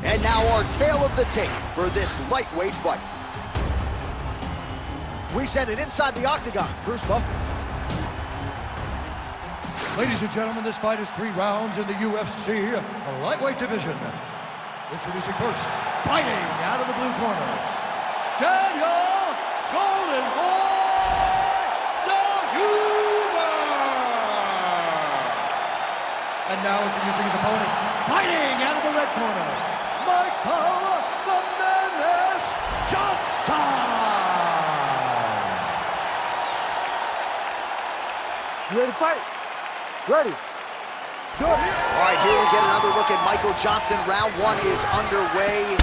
And now our tale of the tape for this lightweight fight. We send it inside the octagon. Bruce Buffer. Ladies and gentlemen, this fight is 3 rounds in the UFC lightweight division. Introducing first, fighting out of the blue corner, Daniel Golden Boy Zellhuber. And now introducing his opponent, fighting out of the red corner, Michael the Menace Johnson. You ready to fight? Ready. Good. All right, here we get another look at Michael Johnson. Round 1 is underway.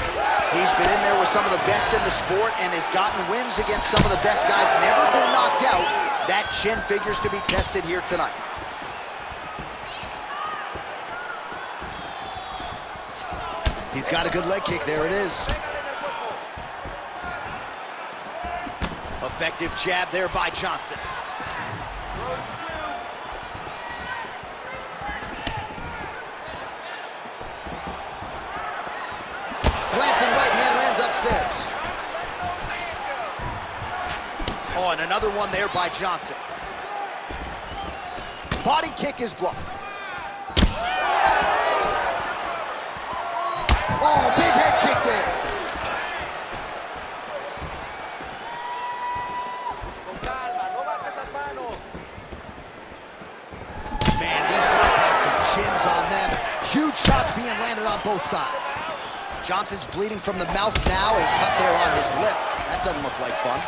He's been in there with some of the best in the sport and has gotten wins against some of the best guys. Never been knocked out. That chin figures to be tested here tonight. He's got a good leg kick. There it is. Effective jab there by Johnson. Glancing right hand lands upstairs. Oh, and another one there by Johnson. Body kick is blocked. Oh, big head kick there. Man, these guys have some chins on them. Huge shots being landed on both sides. Johnson's bleeding from the mouth now, a cut there on his lip. That doesn't look like fun.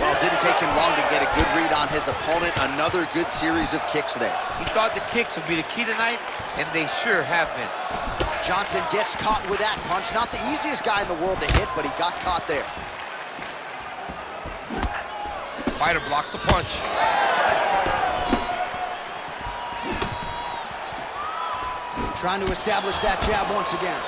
Well, it didn't take him long to get a good read on his opponent. Another good series of kicks there. He thought the kicks would be the key tonight, and they sure have been. Johnson gets caught with that punch. Not the easiest guy in the world to hit, but he got caught there. Fighter blocks the punch. Trying to establish that jab once again.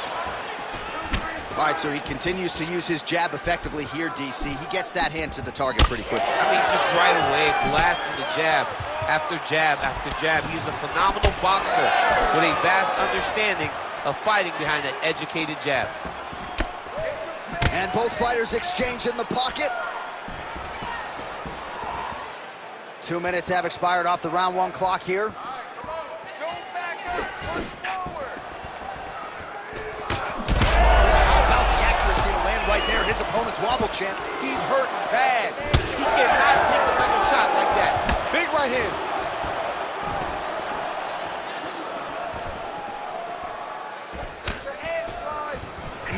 All right, so he continues to use his jab effectively here, DC. He gets that hand to the target pretty quickly. I mean, just right away, blasting the jab after jab after jab. He's a phenomenal boxer with a vast understanding of fighting behind that educated jab. And both fighters exchange in the pocket. 2 minutes have expired off the round 1 clock here. Right there, his opponent's wobble chin. He's hurting bad. He cannot take another shot like that. Big right hand.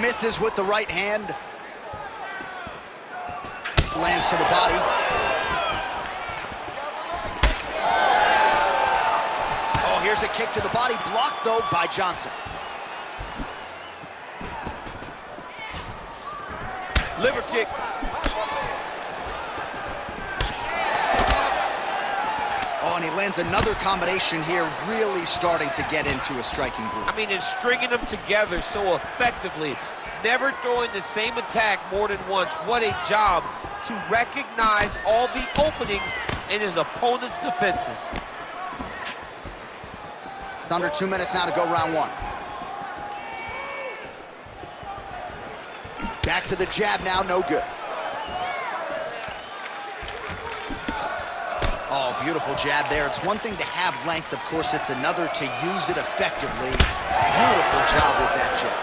Misses with the right hand. Lands to the body. Oh, here's a kick to the body. Blocked, though, by Johnson. Liver kick. Oh, and he lands another combination here, really starting to get into a striking groove. I mean, and stringing them together so effectively, never throwing the same attack more than once. What a job to recognize all the openings in his opponent's defenses. Under 2 minutes now to go round 1. Back to the jab now, no good. Oh, beautiful jab there. It's one thing to have length, of course, it's another to use it effectively. Beautiful job with that jab.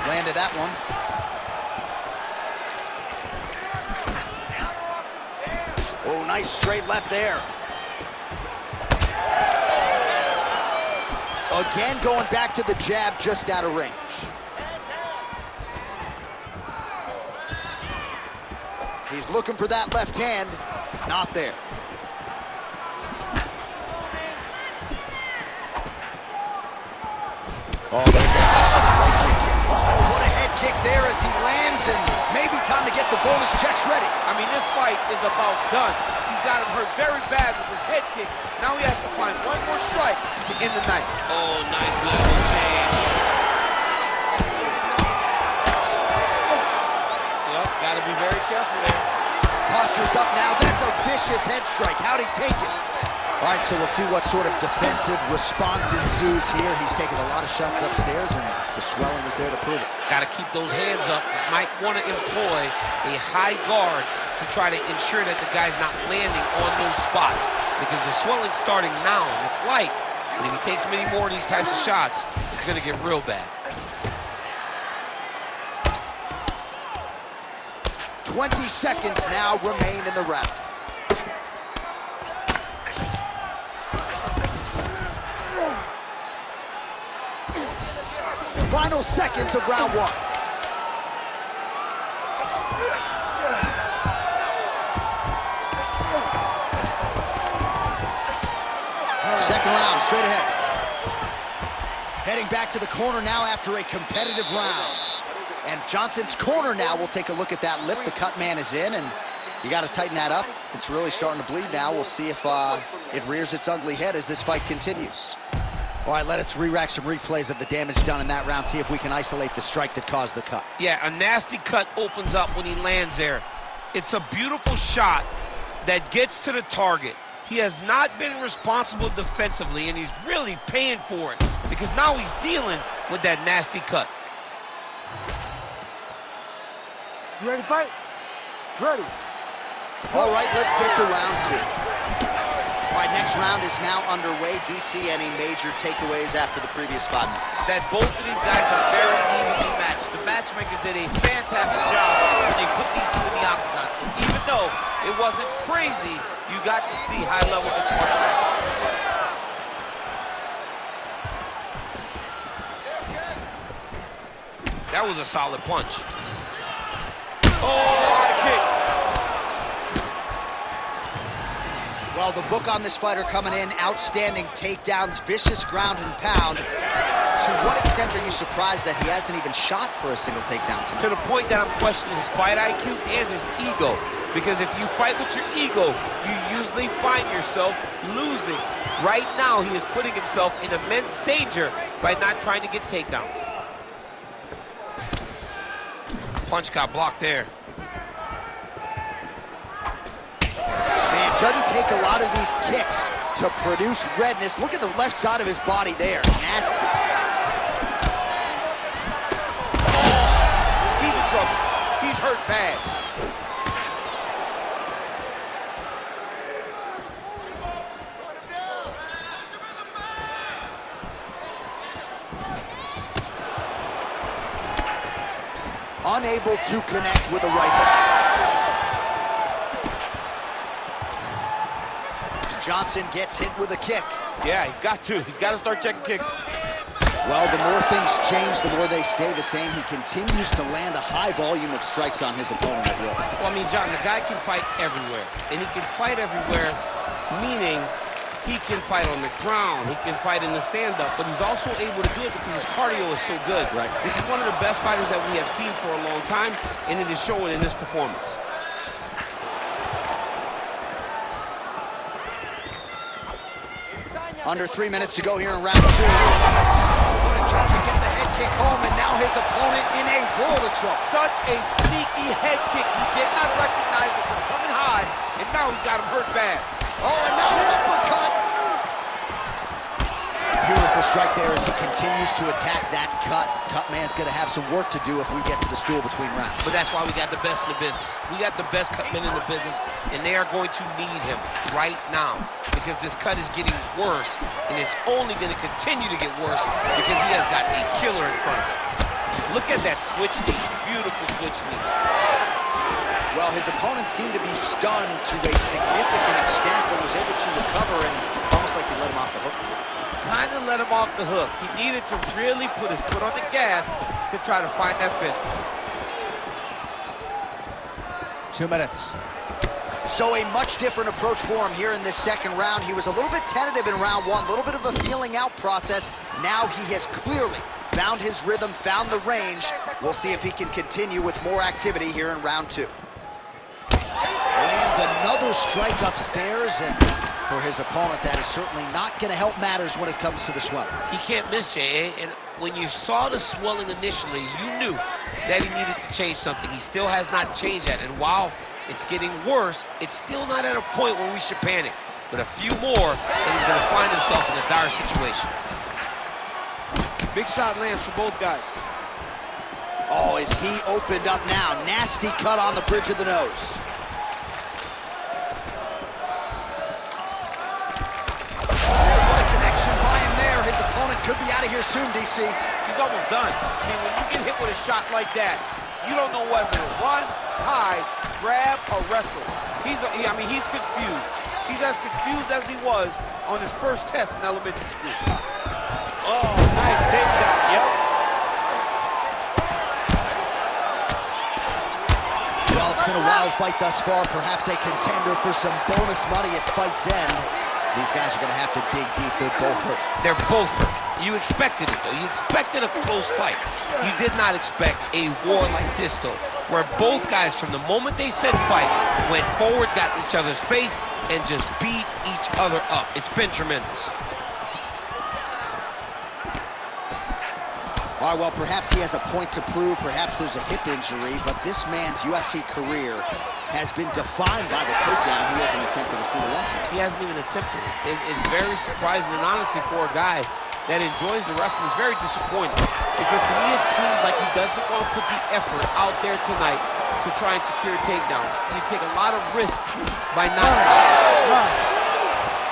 Landed that one. Oh, nice straight left there. Again, going back to the jab, just out of range. He's looking for that left hand. Not there. Oh, there they go. Oh, what a head kick there as he lands, and maybe time to get the bonus checks ready. I mean, this fight is about done. He's got him hurt very bad with his head kick. Now he has to find one more strike to end the night. Oh, nice level change. Yep, got to be very careful there. Posture's up now. That's a vicious head strike. How'd he take it? All right, so we'll see what sort of defensive response ensues here. He's taking a lot of shots upstairs, and the swelling is there to prove it. Got to keep those hands up. Might want to employ a high guard to try to ensure that the guy's not landing on those spots, because the swelling's starting now, and it's light. And if he takes many more of these types of shots, it's going to get real bad. 20 seconds now remain in the round. Final seconds of round one. Second round, straight ahead. Heading back to the corner now after a competitive round. And Johnson's corner now, we'll take a look at that lip. The cut man is in, and you got to tighten that up. It's really starting to bleed now. We'll see if it rears its ugly head as this fight continues. All right, let us re-rack some replays of the damage done in that round, see if we can isolate the strike that caused the cut. Yeah, a nasty cut opens up when he lands there. It's a beautiful shot that gets to the target. He has not been responsible defensively, and he's really paying for it because now he's dealing with that nasty cut. You ready to fight? Ready. All right, let's get to round two. All right, next round is now underway. DC, any major takeaways after the previous 5 minutes? That both of these guys are very evenly matched. The matchmakers did a fantastic job when they put these two in the octagon. So even though it wasn't crazy, you got to see high-level mixed martial arts. That was a solid punch. Oh, high kick. Well, the book on this fighter coming in, outstanding takedowns, vicious ground and pound. To what extent are you surprised that he hasn't even shot for a single takedown tonight? To the point that I'm questioning his fight IQ and his ego. Because if you fight with your ego, you usually find yourself losing. Right now, he is putting himself in immense danger by not trying to get takedowns. Punch got blocked there. Man, it doesn't take a lot of these kicks to produce redness. Look at the left side of his body there. Nasty. He's in trouble. He's hurt bad. Unable to connect with a right hook. Johnson gets hit with a kick. Yeah, he's got to. He's got to start checking kicks. Well, the more things change, the more they stay the same. He continues to land a high volume of strikes on his opponent at will. Well, I mean, John, the guy can fight everywhere. And he can fight everywhere, meaning he can fight on the ground, he can fight in the stand-up, but he's also able to do it because his cardio is so good. Right. This is one of the best fighters that we have seen for a long time, and it is showing in this performance. Under 3 minutes to go here in round two. Opponent tries to get the head kick home, and now his opponent in a world of trouble. Such a sneaky head kick. He did not recognize it was coming high, and now he's got him hurt bad. Oh, and now an uppercut. Beautiful strike there as he continues to attack that cut. Cut man's going to have some work to do if we get to the stool between rounds. But that's why we got the best in the business. We got the best cut men in the business, and they are going to need him right now because this cut is getting worse, and it's only going to continue to get worse because he has got a killer in front of him. Look at that switch knee. Beautiful switch knee. Well, his opponent seemed to be stunned to a significant extent, but was able to recover, and it's almost like he let him off the hook. Kind of let him off the hook. He needed to really put his foot on the gas to try to find that finish. 2 minutes. So a much different approach for him here in this second round. He was a little bit tentative in round one, a little bit of a feeling out process. Now he has clearly found his rhythm, found the range. We'll see if he can continue with more activity here in round two. Lands another strike upstairs, and for his opponent, that is certainly not going to help matters when it comes to the swelling. He can't miss, J.A., and when you saw the swelling initially, you knew that he needed to change something. He still has not changed that, and while it's getting worse, it's still not at a point where we should panic. but a few more, and he's going to find himself in a dire situation. Big shot lands for both guys. Oh, is he opened up now? Nasty cut on the bridge of the nose. Oh, what a connection by him there. His opponent could be out of here soon, DC. He's almost done. I mean, when you get hit with a shot like that, you don't know whether to run, hide, grab, or wrestle. He's confused. He's as confused as he was on his first test in elementary school. Oh, nice takedown. Yep. Well, it's been a wild fight thus far. Perhaps a contender for some bonus money at fight's end. These guys are going to have to dig deep. They're both hurt. They're both hurt. You expected it, though. You expected a close fight. You did not expect a war like this, though, where both guys, from the moment they said fight, went forward, got in each other's face, and just beat each other up. It's been tremendous. All right, well, perhaps he has a point to prove. Perhaps there's a hip injury, but this man's UFC career has been defined by the takedown. He hasn't attempted a single one. He hasn't even attempted it. It's very surprising, and honestly, for a guy that enjoys the wrestling, it's very disappointing. Because to me, it seems like he doesn't want to put the effort out there tonight to try and secure takedowns. You take a lot of risk by not...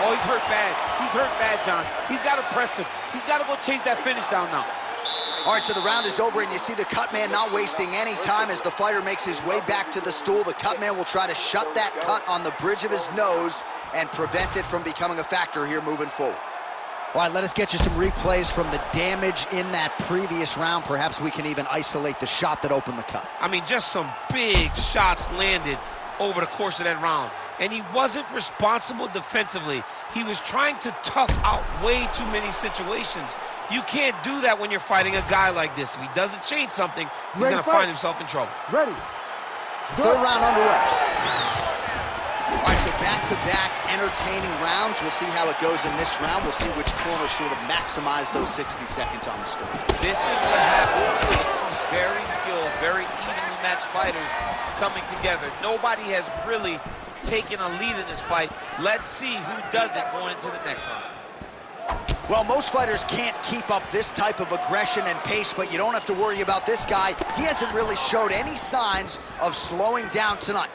Oh, he's hurt bad. He's hurt bad, John. He's got to press him. He's got to go chase that finish down now. All right, so the round is over, and you see the cut man not wasting any time as the fighter makes his way back to the stool. The cut man will try to shut that cut on the bridge of his nose and prevent it from becoming a factor here moving forward. All right, let us get you some replays from the damage in that previous round. Perhaps we can even isolate the shot that opened the cut. I mean, just some big shots landed over the course of that round. And he wasn't responsible defensively. He was trying to tough out way too many situations. You can't do that when you're fighting a guy like this. If he doesn't change something, he's going to find himself in trouble. Ready. Third round underway. All right, so back-to-back entertaining rounds. We'll see how it goes in this round. We'll see which corner sort of maximize those 60 seconds on the string. This is what happens with two very skilled, very evenly matched fighters coming together. Nobody has really taken a lead in this fight. Let's see who does it going into the next round. Well, most fighters can't keep up this type of aggression and pace, but you don't have to worry about this guy. He hasn't really showed any signs of slowing down tonight.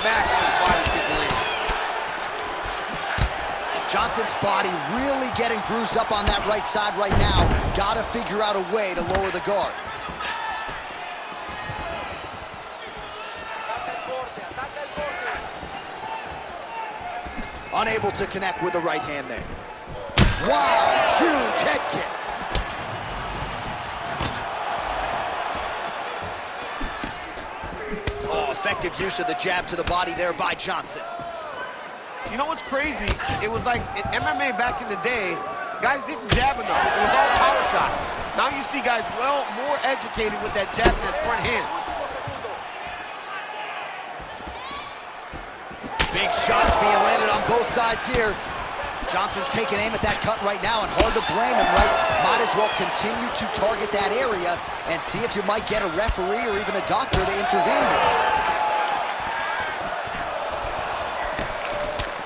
Massive body kick land. Johnson's body really getting bruised up on that right side right now. Gotta figure out a way to lower the guard. Unable to connect with the right hand there. Wow, huge head kick. Oh, effective use of the jab to the body there by Johnson. You know what's crazy? It was like in MMA back in the day, guys didn't jab enough. It was all power shots. Now you see guys more educated with that jab and that front hand. Big shots being landed on both sides here. Johnson's taking aim at that cut right now, and hard to blame him, right? Might as well continue to target that area and see if you might get a referee or even a doctor to intervene here.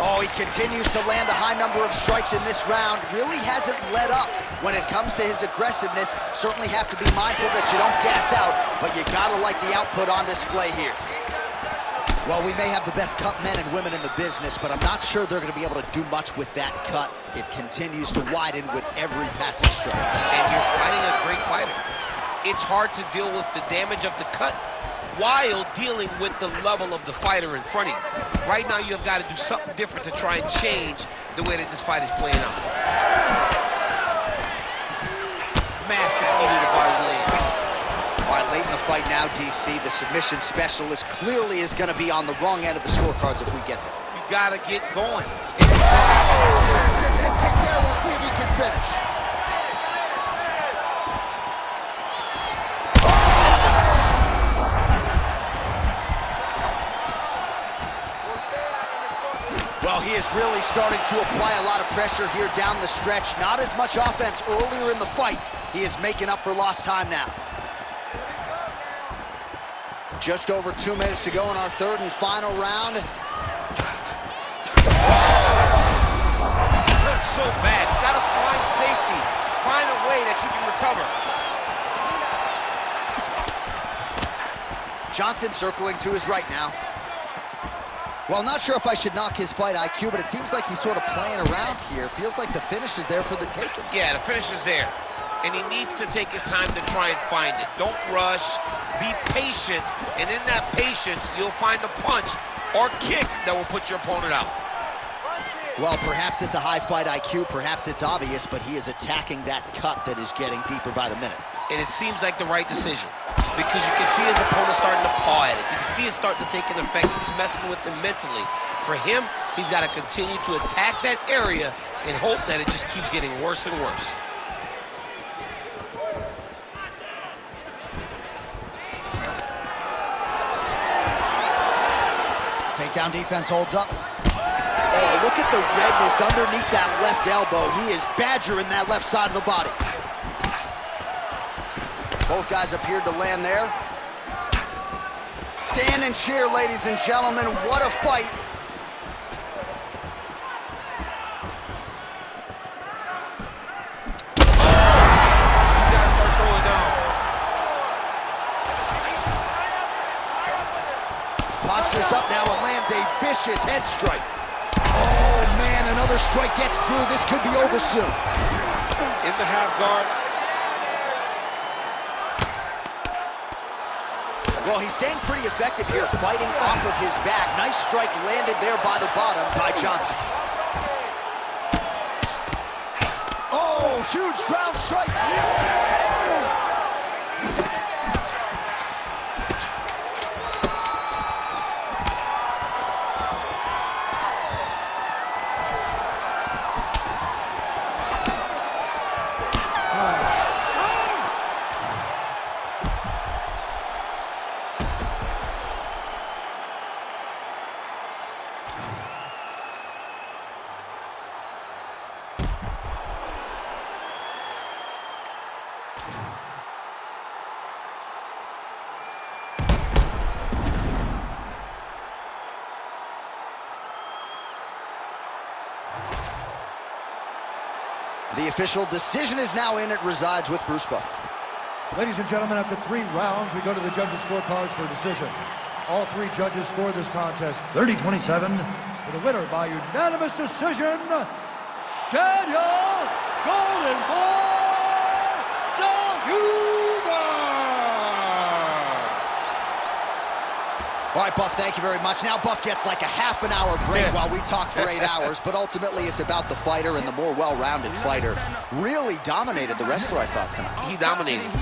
Oh, he continues to land a high number of strikes in this round. Really hasn't let up when it comes to his aggressiveness. Certainly have to be mindful that you don't gas out, but you gotta like the output on display here. Well, we may have the best cut men and women in the business, but I'm not sure they're going to be able to do much with that cut. It continues to widen with every passing strike. And you're fighting a great fighter. It's hard to deal with the damage of the cut while dealing with the level of the fighter in front of you. Right now, you've got to do something different to try and change the way that this fight is playing out. Massive knee to the body land. All right, late in the fight now, DC, the submission specialist clearly is going to be on the wrong end of the scorecards if we get there. You got to get going. Oh, there's his head kick there. We'll see if he can finish. Well, he is really starting to apply a lot of pressure here down the stretch. Not as much offense earlier in the fight. He is making up for lost time now. Just over 2 minutes to go in our third and final round. Hurts so bad. You gotta find safety. Find a way that you can recover. Johnson circling to his right now. Well, not sure if I should knock his fight IQ, but it seems like he's sort of playing around here. Feels like the finish is there for the taking. Yeah, the finish is there. And he needs to take his time to try and find it. Don't rush. Be patient. And in that patience, you'll find a punch or kick that will put your opponent out. Well, perhaps it's a high fight IQ, perhaps it's obvious, but he is attacking that cut that is getting deeper by the minute. And it seems like the right decision because you can see his opponent starting to paw at it. You can see it starting to take an effect. He's messing with him mentally. For him, he's got to continue to attack that area and hope that it just keeps getting worse and worse. Takedown defense holds up. Oh, look at the redness underneath that left elbow. He is badgering that left side of the body. Both guys appeared to land there. Stand and cheer, ladies and gentlemen. What a fight. He's got to start throwing down. Postures up now and lands a vicious head strike. Oh, man, another strike gets through. This could be over soon. In the half guard. Well, he's staying pretty effective here, fighting off of his back. Nice strike landed there by the bottom by Johnson. Oh, huge ground strikes. The official decision is now in. It resides with Bruce Buffer. Ladies and gentlemen, after 3 rounds, we go to the judges' scorecards for a decision. All 3 judges scored this contest 30-27 for the winner by unanimous decision, Daniel Golden Boy Zellhuber! All right, Buff, thank you very much. Now Buff gets like a half an hour break while we talk for 8 hours, but ultimately it's about the fighter, and the more well-rounded fighter really dominated the wrestler, I thought, tonight. He dominated.